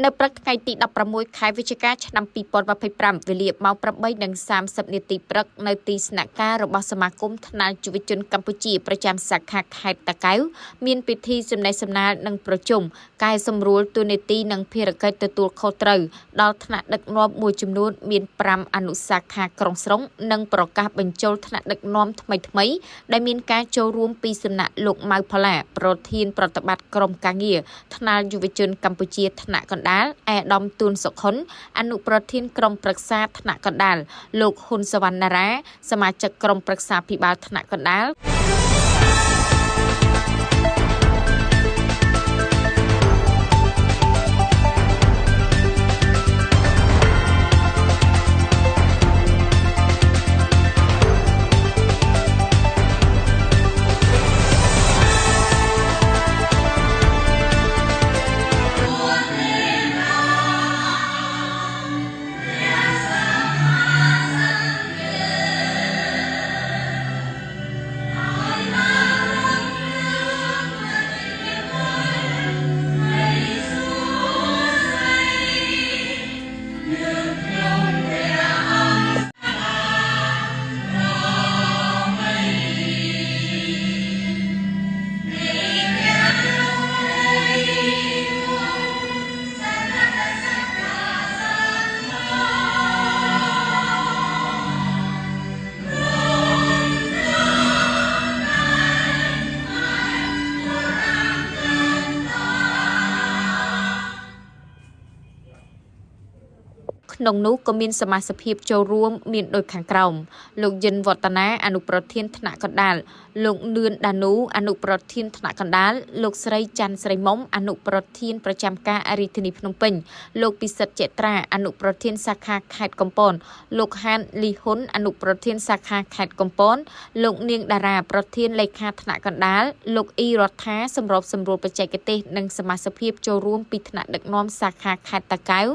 នៅព្រឹកថ្ងៃទី16ខែវិច្ឆិកាឆ្នាំ2025វេលាម៉ោង8:30នាទីព្រឹកនៅទីស្នាក់ការរបស់សមាគមថ្នាលយុវជនកម្ពុជាប្រចាំសាខាខេត្តតាកែវមានពិធីសម្ដែងសម្ដាលនិងប្រជុំកែសម្រួលទូនីតិនិងភារកិច្ចទទួលខុសត្រូវដល់ថ្នាក់ដឹកនាំមួយចំនួនមាន5អនុសាខាក្រុងស្រុងនិងប្រកាសបញ្ចូលថ្នាក់ដឹកនាំថ្មីៗដែលមានការចូលរួមពីសំណាក់លោកម៉ៅផល្លាប្រធានប្រតិបត្តិក្រុមការងារថ្នាលយុវជនកម្ពុជាថ្នាក់កណ្ដាលអាដាមទួនសុខុនអនុប្រធានក្រុមប្រឹក្សាថ្នាក់កណ្ដាលលោកហ៊ុនសវណ្ណារាសមាជិកក្រុមប្រឹក្សាភិបាលថ្នាក់កណ្ដាលក្នុងនោះក៏មានសមាជិកភាពចូលរួមមានដូចខាងក្រោមលោកយិនវឌ្ឍនាអនុប្រធានថ្នាក់កណ្ដាលលោកនឿនដានូអនុប្រធានថ្នាក់កណ្ដាលលោកស្រីច័ន្ទស្រីមុំអនុប្រធានប្រចាំការរាជធានីភ្នំពេញលោកពិសិដ្ឋចេត្រាអនុប្រធានសាខាខេត្តកំពតលោកហានលីហ៊ុនអនុប្រធានសាខាខេត្តកំពតលោកនាងតារាប្រធានលេខាថ្នាក់កណ្ដាលលោកអ៊ីរដ្ឋាសម្របសម្រួលបច្ចេកទេសនិងសមាជិកភាពចូលរួមពីថ្នាក់ដឹកនាំសាខាខេត្តតាកែវ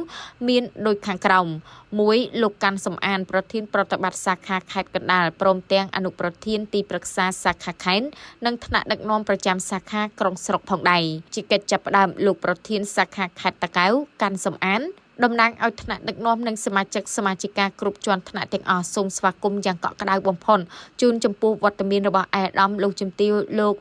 មានដូចខាងក្រោម1លោកកាន់សំអានប្រធានប្រតិបត្តិសាខាខេត្តកណ្ដាលព្រមទាំងអនុប្រធានទីប្រឹក្សាសាខាខេត្តនិងថ្នាក់ដឹកនាំប្រចាំសាខាក្រុងស្រុកផងដែរជាកិច្ចចាប់ផ្ដើមលោកប្រធានសាខាខេត្តតាកែវកាន់សំអានតំណាងឲ្យថ្នាក់ដឹកនាំនិងសមាជិកសមាជិកាគ្រប់ជាន់ថ្នាក់ទាំងអស់សូមស្វាគមន៍យ៉ាងកក់ក្ដៅបំផុតជូនចំពោះវត្តមានរបស់អាដាមលោកជំទាវ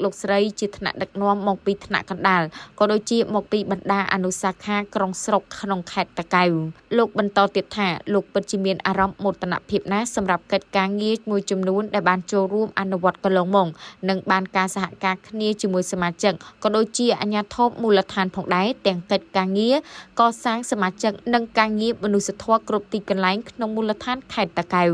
លោកស្រីជាថ្នាក់ដឹកនាំមកពីថ្នាក់កណ្ដាលក៏ដូចជាមកពីបណ្ដាអនុសាខាក្រុងស្រុកក្នុងខេត្តតាកែវលោកបន្តទៀតថាលោកពិតជាមានអារម្មណ៍មោទនភាពណាស់សម្រាប់កិច្ចការងារមួយចំនួនដែលបានចូលរួមអនុវត្តកន្លងមកនិងបានការសហការគ្នាជាមួយសមាជិកក៏ដូចជាអាជ្ញាធរមូលដ្ឋានផងដែរទាំងកិច្ចការងារកសាងសមាជិកនិងការងារមនុស្សធម៌គ្រប់ទីកន្លែងក្នុងមូលដ្ឋានខេត្តតាកែវ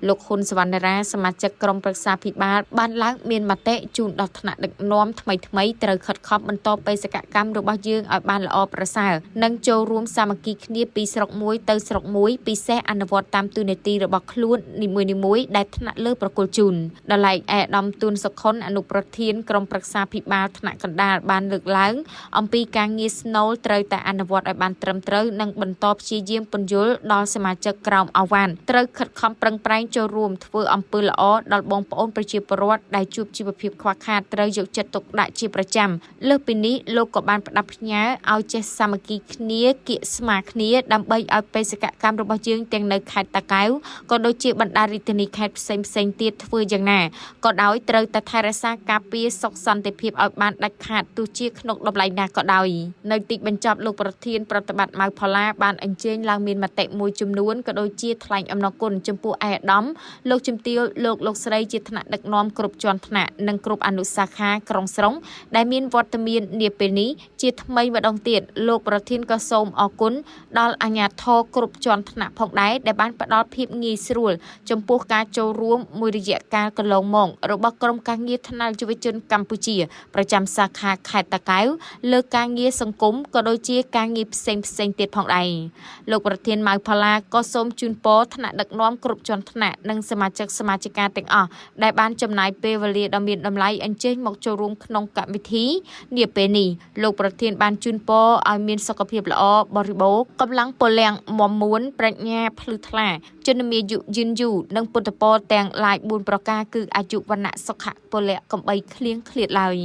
លោកហ៊ុនសវណ្ណារាសមាជិកក្រុមប្រឹក្សាភិបាលបានឡើងមានមតិជូនដល់ថ្នាក់ដឹកនាំថ្មីត្រូវខិតខំបន្តបេសកកម្មរបស់យើងឲ្យបានល្អប្រសើរនិងចូលរួមសាមគ្គីគ្នាពីស្រុកមួយទៅស្រុកមួយពិសេសអនុវត្តតាមទូនាទីរបស់ខ្លួននីមួយៗដែលថ្នាក់លើប្រគល់ជូនដល់ឡែកអាដាមទួនសុខុនអនុប្រធានក្រុមប្រឹក្សាភិបាលថ្នាក់កណ្ដាលបានលើកឡើងអំពីការងារស្នូលត្រូវតែអនុវត្តឲ្យបានត្រឹមត្រូវនិងបន្តព្យាយាមពន្យល់ដល់សមាជិកក្រោមអាវ៉ាន់ត្រូវខិតខំប្រឹងប្រែងចូលរួមធ្វើអំពើល្អដល់បងប្អូនប្រជាពលរដ្ឋដែលជួបជីវភាពខ្វះខាតត្រូវយកចិត្តទុកដាក់ជាប្រចាំលើសពីនេះលោកក៏បានផ្ដាប់ផ្ញើឲ្យចេះសាមគ្គីគ្នាគៀកស្មារគ្នាដើម្បីឲ្យបេសកកម្មរបស់យើងទាំងនៅខេត្តតាកែវក៏ដូចជាបណ្ដារាជធានីខេត្តផ្សេងៗទៀតធ្វើយ៉ាងណាក៏ដោយត្រូវតែថែរក្សាការពារសុខសន្តិភាពឲ្យបានដាច់ខាតទោះជាក្នុងតម្លៃណាក៏ដោយនៅទីបញ្ចប់លោកប្រធានប្រតិបត្តិម៉ៅផល្លាបានអញ្ជើញឡើងមានមតិមួយចំនួនក៏ដូចជាថ្លែងអំណរគុណចំពោះអាដាមលោកជំទាវលោកស្រីជាថ្នាក់ដឹកនាំគ្រប់ជាន់ថ្នាក់និងគ្រប់អនុសាខាក្រុងស្រុងដែលមានវត្តមាននាពេលនេះជាថ្មីម្ដងទៀតលោកប្រធានក៏សូមអរគុណដល់អាជ្ញាធរគ្រប់ជាន់ថ្នាក់ផងដែរដែលបានផ្ដល់ភាពងាយស្រួលចំពោះការចូលរួមមួយរយៈកាលកន្លងមករបស់ក្រុមការងារថ្នាក់យុវជនកម្ពុជាប្រចាំសាខាខេត្តតាកែវលើការងារសង្គមក៏ដូចជាការងារផ្សេងទៀតផងដែរលោកប្រធានម៉ៅផល្លាក៏សូមជូនពរថ្នាក់ដឹកនាំគ្រប់ជាន់ថ្នាក់និងសមាជិកសមាជិកាទាំងអស់ដែលបានចំណាយពេលវេលាដ៏មានតម្លៃអញ្ជើញមកចូលរួមក្នុងកម្មវិធីនាពេលនេះលោកប្រធានបានជូនពរឲ្យមានសុខភាពល្អបរិបូរណ៍កម្លាំងពលំមាំមួនប្រាជ្ញាភ្លឺថ្លាជនមាយុយឺនយូរនិងពុទ្ធពរទាំងឡាយ4ប្រការគឺអាយុវណ្ណៈសុខៈពលៈកំបីឃ្លៀងឃ្លាតឡើយ